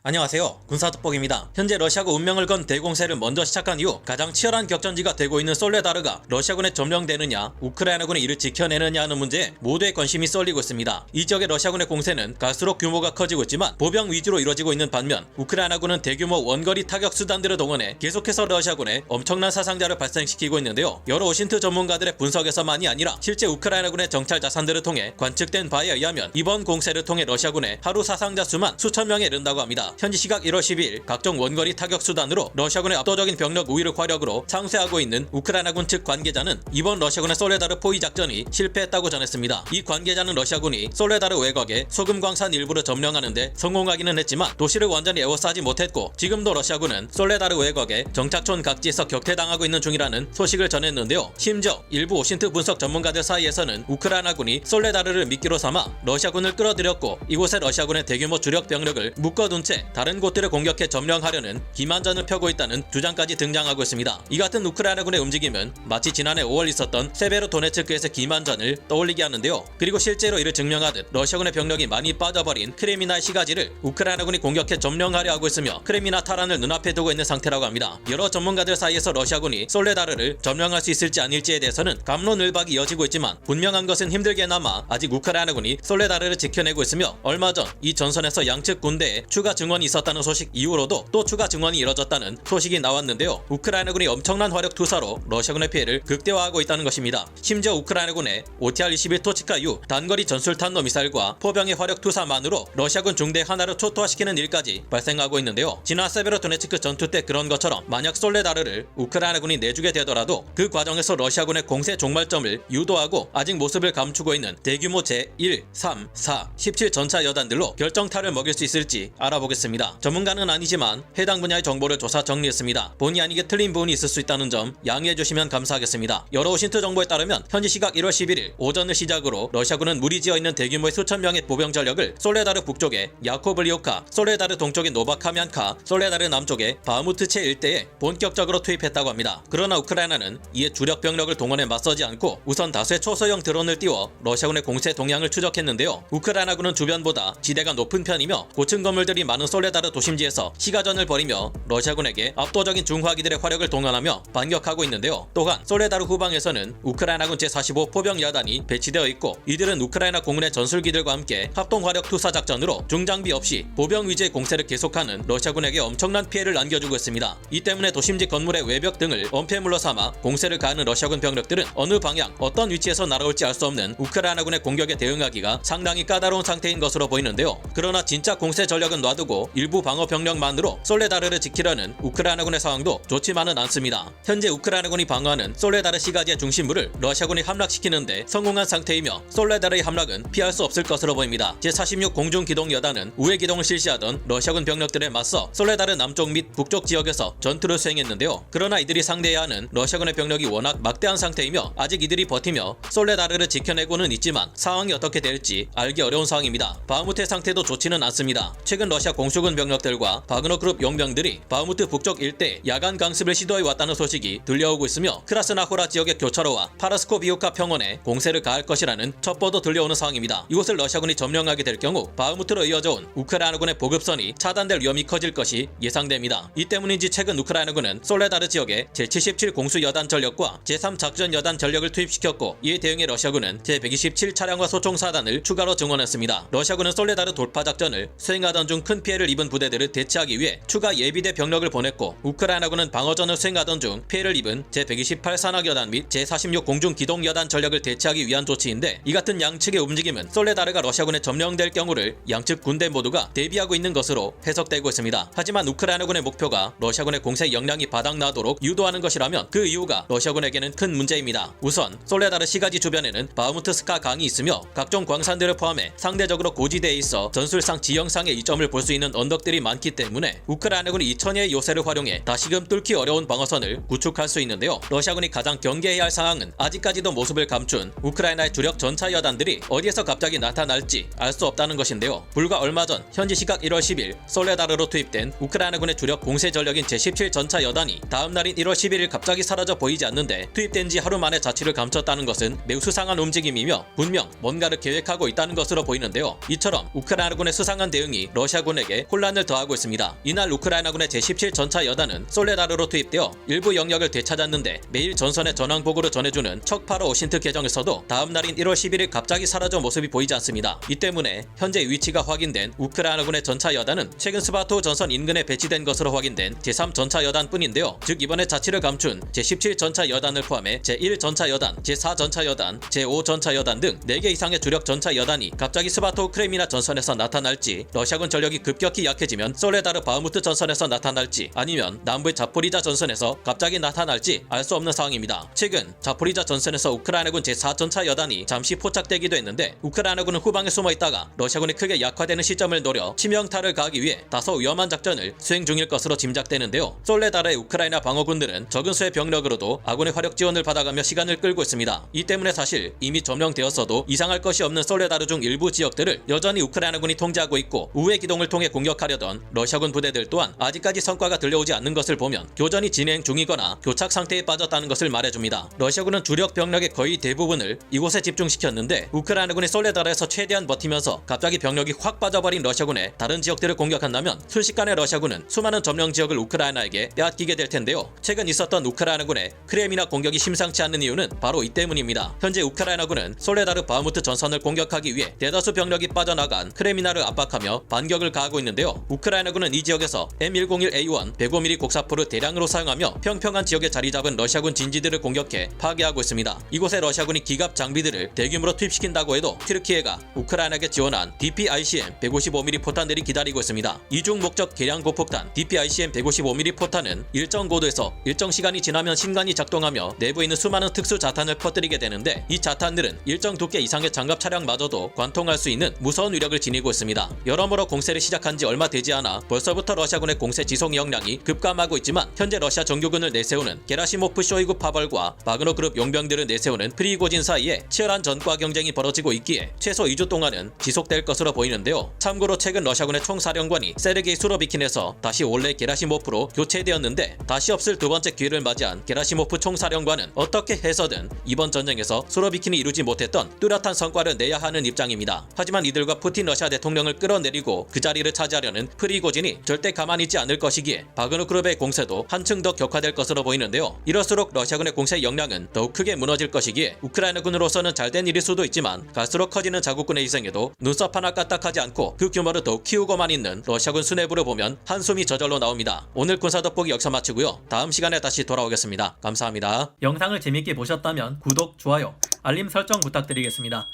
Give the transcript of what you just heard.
안녕하세요. 군사돋보기입니다. 현재 러시아가 운명을 건 대공세를 먼저 시작한 이후 가장 치열한 격전지가 되고 있는 솔레다르가 러시아군에 점령되느냐, 우크라이나군이 이를 지켜내느냐 하는 문제에 모두의 관심이 쏠리고 있습니다. 이 지역의 러시아군의 공세는 갈수록 규모가 커지고 있지만 보병 위주로 이뤄지고 있는 반면 우크라이나군은 대규모 원거리 타격 수단들을 동원해 계속해서 러시아군에 엄청난 사상자를 발생시키고 있는데요. 여러 오신트 전문가들의 분석에서만이 아니라 실제 우크라이나군의 정찰 자산들을 통해 관측된 바에 의하면 이번 공세를 통해 러시아군의 하루 사상자 수만 수천 명에 이른다고 합니다. 현지 시각 1월 12일 각종 원거리 타격 수단으로 러시아군의 압도적인 병력 우위를 화력으로 상쇄하고 있는 우크라이나군 측 관계자는 이번 러시아군의 솔레다르 포위 작전이 실패했다고 전했습니다. 이 관계자는 러시아군이 솔레다르 외곽에 소금 광산 일부를 점령하는데 성공하기는 했지만 도시를 완전히 에워싸지 못했고 지금도 러시아군은 솔레다르 외곽에 정착촌 각지에서 격퇴당하고 있는 중이라는 소식을 전했는데요. 심지어 일부 오신트 분석 전문가들 사이에서는 우크라이나군이 솔레다르를 미끼로 삼아 러시아군을 끌어들였고 이곳에 러시아군의 대규모 주력 병력을 묶어둔 채 다른 곳들을 공격해 점령하려는 기만전을 펴고 있다는 주장까지 등장하고 있습니다. 이 같은 우크라이나군의 움직임은 마치 지난해 5월 있었던 세베로도네츠크에서 기만전을 떠올리게 하는데요. 그리고 실제로 이를 증명하듯 러시아군의 병력이 많이 빠져버린 크레미나의 시가지를 우크라이나군이 공격해 점령하려 하고 있으며 크레미나 탈환을 눈앞에 두고 있는 상태라고 합니다. 여러 전문가들 사이에서 러시아군이 솔레다르를 점령할 수 있을지 아닐지에 대해서는 갑론을박이 이어지고 있지만 분명한 것은 힘들게나마 아직 우크라이나군이 솔레다르를 지켜내고 있으며 얼마 전 이 전선에서 양측 군대에 추가 증원이 있었다는 소식 이후로도 또 추가 증원이 이뤄졌다는 소식이 나왔는데요. 우크라이나군이 엄청난 화력 투사로 러시아군의 피해를 극대화하고 있다는 것입니다. 심지어 우크라이나군의 OTR-21 토치카유 단거리 전술탄도 미사일과 포병의 화력 투사만으로 러시아군 중대 하나를 초토화시키는 일까지 발생하고 있는데요. 지난 세베로도네츠크 전투 때 그런 것처럼 만약 솔레다르를 우크라이나군이 내주게 되더라도 그 과정에서 러시아군의 공세 종말점을 유도하고 아직 모습을 감추고 있는 대규모 제1, 3, 4, 17 전차 여단들로 결정타를 먹일 수 있을지 알아보겠습니다. 전문가는 아니지만 해당 분야의 정보를 조사 정리했습니다. 본의 아니게 틀린 부분이 있을 수 있다는 점 양해해 주시면 감사하겠습니다. 여러 오신트 정보에 따르면 현지 시각 1월 11일 오전을 시작으로 러시아군은 무리지어 있는 대규모의 수천 명의 보병 전력을 솔레다르 북쪽에 야코블리오카, 솔레다르 동쪽의 노바카미안카, 솔레다르 남쪽의 바흐무트체 일대에 본격적으로 투입했다고 합니다. 그러나 우크라이나는 이에 주력 병력을 동원해 맞서지 않고 우선 다수의 초소형 드론을 띄워 러시아군의 공세 동향을 추적했는데요. 우크라이나군은 주변보다 지대가 높은 편이며 고층 건물들이 많은 솔레다르 도심지에서 시가전을 벌이며 러시아군에게 압도적인 중화기들의 화력을 동원하며 반격하고 있는데요. 또한 솔레다르 후방에서는 우크라이나군 제45 포병 야단이 배치되어 있고 이들은 우크라이나 공군의 전술기들과 함께 합동 화력 투사 작전으로 중장비 없이 보병 위주의 공세를 계속하는 러시아군에게 엄청난 피해를 안겨주고 있습니다. 이 때문에 도심지 건물의 외벽 등을 엄폐물로 삼아 공세를 가하는 러시아군 병력들은 어느 방향, 어떤 위치에서 날아올지 알 수 없는 우크라이나군의 공격에 대응하기가 상당히 까다로운 상태인 것으로 보이는데요. 그러나 진짜 공세 전력은 놔두고 일부 방어 병력만으로 솔레다르를 지키려는 우크라이나군의 상황도 좋지만은 않습니다. 현재 우크라이나군이 방어하는 솔레다르 시가지의 중심부를 러시아군이 함락시키는데 성공한 상태이며 솔레다르의 함락은 피할 수 없을 것으로 보입니다. 제46 공중기동여단은 우회 기동을 실시하던 러시아군 병력들에 맞서 솔레다르 남쪽 및 북쪽 지역에서 전투를 수행했는데요. 그러나 이들이 상대해야 하는 러시아군의 병력이 워낙 막대한 상태이며 아직 이들이 버티며 솔레다르를 지켜내고는 있지만 상황이 어떻게 될지 알기 어려운 상황입니다. 바흐무트의 상태도 좋지는 않습니다. 최근 러시아 공수군 병력들과 바그너 그룹 용병들이 바흐무트 북쪽 일대 야간 강습을 시도해 왔다는 소식이 들려오고 있으며 크라스나호라 지역의 교차로와 파라스코비우카 평원에 공세를 가할 것이라는 첩보도 들려오는 상황입니다. 이곳을 러시아군이 점령하게 될 경우 바흐무트로 이어져 온 우크라이나군의 보급선이 차단될 위험이 커질 것이 예상됩니다. 이 때문인지 최근 우크라이나군은 솔레다르 지역에 제77 공수여단 전력과 제3 작전여단 전력을 투입시켰고 이에 대응해 러시아군은 제127 차량과 소총사단을 추가로 증원했습니다. 러시아군은 솔레다르 돌파 작전을 수행하던 중 큰 피해를 입은 부대들을 대체하기 위해 추가 예비대 병력을 보냈고 우크라이나군은 방어전을 수행하던 중 피해를 입은 제128 산악여단 및 제46 공중기동여단 전력을 대체하기 위한 조치인데 이 같은 양측의 움직임은 솔레다르가 러시아군에 점령될 경우를 양측 군대 모두가 대비하고 있는 것으로 해석되고 있습니다. 하지만 우크라이나군의 목표가 러시아군의 공세 역량이 바닥나도록 유도하는 것이라면 그 이유가 러시아군에게는 큰 문제입니다. 우선 솔레다르 시가지 주변에는 바흐무트스카 강이 있으며 각종 광산들을 포함해 상대적으로 고지대에 있어 전술상 지형상의 이점을 볼 수 있는 언덕들이 많기 때문에 우크라이나군이 2000여의 요새를 활용해 다시금 뚫기 어려운 방어선을 구축할 수 있는데요. 러시아군이 가장 경계해야 할 상황은 아직까지도 모습을 감춘 우크라이나의 주력 전차 여단들이 어디에서 갑자기 나타날지 알 수 없다는 것인데요. 불과 얼마 전 현지 시각 1월 10일 솔레다르로 투입된 우크라이나군의 주력 공세 전력인 제17 전차 여단이 다음 날인 1월 11일 갑자기 사라져 보이지 않는데 투입된 지 하루 만에 자취를 감췄다는 것은 매우 수상한 움직임이며 분명 뭔가를 계획하고 있다는 것으로 보이는데요. 이처럼 우크라이나군의 수상한 대응이 러시아군에게 전역에 혼란을 더하고 있습니다. 이날 우크라이나군의 제17전차 여단은 솔레다르로 투입되어 일부 영역을 되찾았는데 매일 전선의 전황복으로 전해주는 척파로 오신트 계정에서도 다음 날인 1월 11일 갑자기 사라져 모습이 보이지 않습니다. 이 때문에 현재 위치가 확인된 우크라이나군의 전차 여단은 최근 스바토 전선 인근에 배치된 것으로 확인된 제3전차 여단뿐인데요. 즉 이번에 자치를 감춘 제17전차 여단을 포함해 제1전차 여단, 제4전차 여단, 제5전차 여단 등 4개 이상의 주력 전차 여단이 갑자기 스바토 크레미나 전선에서 나타날지, 러시아군 전력이 급격히 약해지면 솔레다르 바흐무트 전선에서 나타날지, 아니면 남부의 자포리자 전선에서 갑자기 나타날지 알 수 없는 상황입니다. 최근 자포리자 전선에서 우크라이나군 제4전차 여단이 잠시 포착되기도 했는데 우크라이나군은 후방에 숨어있다가 러시아군이 크게 약화되는 시점을 노려 치명타를 가하기 위해 다소 위험한 작전을 수행 중일 것으로 짐작되는데요. 솔레다르의 우크라이나 방어군들은 적은 수의 병력으로도 아군의 화력 지원을 받아가며 시간을 끌고 있습니다. 이 때문에 사실 이미 점령되었어도 이상할 것이 없는 솔레다르 중 일부 지역들을 여전히 우크라이나군이 통제하고 있고 우회 기동을 통해 공격하려던 러시아군 부대들 또한 아직까지 성과가 들려오지 않는 것을 보면 교전이 진행 중이거나 교착 상태에 빠졌다는 것을 말해줍니다. 러시아군은 주력 병력의 거의 대부분을 이곳에 집중시켰는데 우크라이나군이 솔레다르에서 최대한 버티면서 갑자기 병력이 확 빠져버린 러시아군의 다른 지역들을 공격한다면 순식간에 러시아군은 수많은 점령 지역을 우크라이나에게 빼앗기게 될 텐데요. 최근 있었던 우크라이나군의 크레미나 공격이 심상치 않는 이유는 바로 이 때문입니다. 현재 우크라이나군은 솔레다르 바흐무트 전선을 공격하기 위해 대다수 병력이 빠져나간 크레미나를 압박하며 반격을 가하고 있는데요. 우크라이나군은 이 지역에서 M101A1 105mm 곡사포를 대량으로 사용하며 평평한 지역에 자리 잡은 러시아군 진지들을 공격해 파괴하고 있습니다. 이곳에 러시아군이 기갑 장비들을 대규모로 투입시킨다고 해도 튀르키예가 우크라이나에게 지원한 DPICM 155mm 포탄들이 기다리고 있습니다. 이중 목적 개량 고폭탄 DPICM 155mm 포탄은 일정 고도에서 일정 시간이 지나면 신관이 작동하며 내부에 있는 수많은 특수 자탄을 퍼뜨리게 되는데 이 자탄들은 일정 두께 이상의 장갑 차량마저도 관통할 수 있는 무서운 위력을 지니고 있습니다. 여러모로 공세를 시작한 지 얼마 되지 않아 벌써부터 러시아군의 공세 지속 역량이 급감하고 있지만 현재 러시아 정규군을 내세우는 게라시모프 쇼이구 파벌과 바그너 그룹 용병들을 내세우는 프리고진 사이에 치열한 전과 경쟁이 벌어지고 있기에 최소 2주 동안은 지속될 것으로 보이는데요. 참고로 최근 러시아군의 총사령관이 세르게이 수로비킨에서 다시 원래 게라시모프로 교체되었는데 다시 없을 두 번째 기회를 맞이한 게라시모프 총사령관은 어떻게 해서든 이번 전쟁에서 수로비킨이 이루지 못했던 뚜렷한 성과를 내야 하는 입장입니다. 하지만 이들과 푸틴 러시아 대통령을 끌어내리고 그 자리를 차지하려는 프리고진이 절대 가만히 있지 않을 것이기에 바그너 그룹의 공세도 한층 더 격화될 것으로 보이는데요. 이럴수록 러시아군의 공세 역량은 더욱 크게 무너질 것이기에 우크라이나군으로서는 잘된 일일 수도 있지만 갈수록 커지는 자국군의 희생에도 눈썹 하나 까딱하지 않고 그 규모를 더욱 키우고만 있는 러시아군 수뇌부를 보면 한숨이 저절로 나옵니다. 오늘 군사 돋보기 여기서 마치고요. 다음 시간에 다시 돌아오겠습니다. 감사합니다. 영상을 재밌게 보셨다면 구독, 좋아요, 알림 설정 부탁드리겠습니다.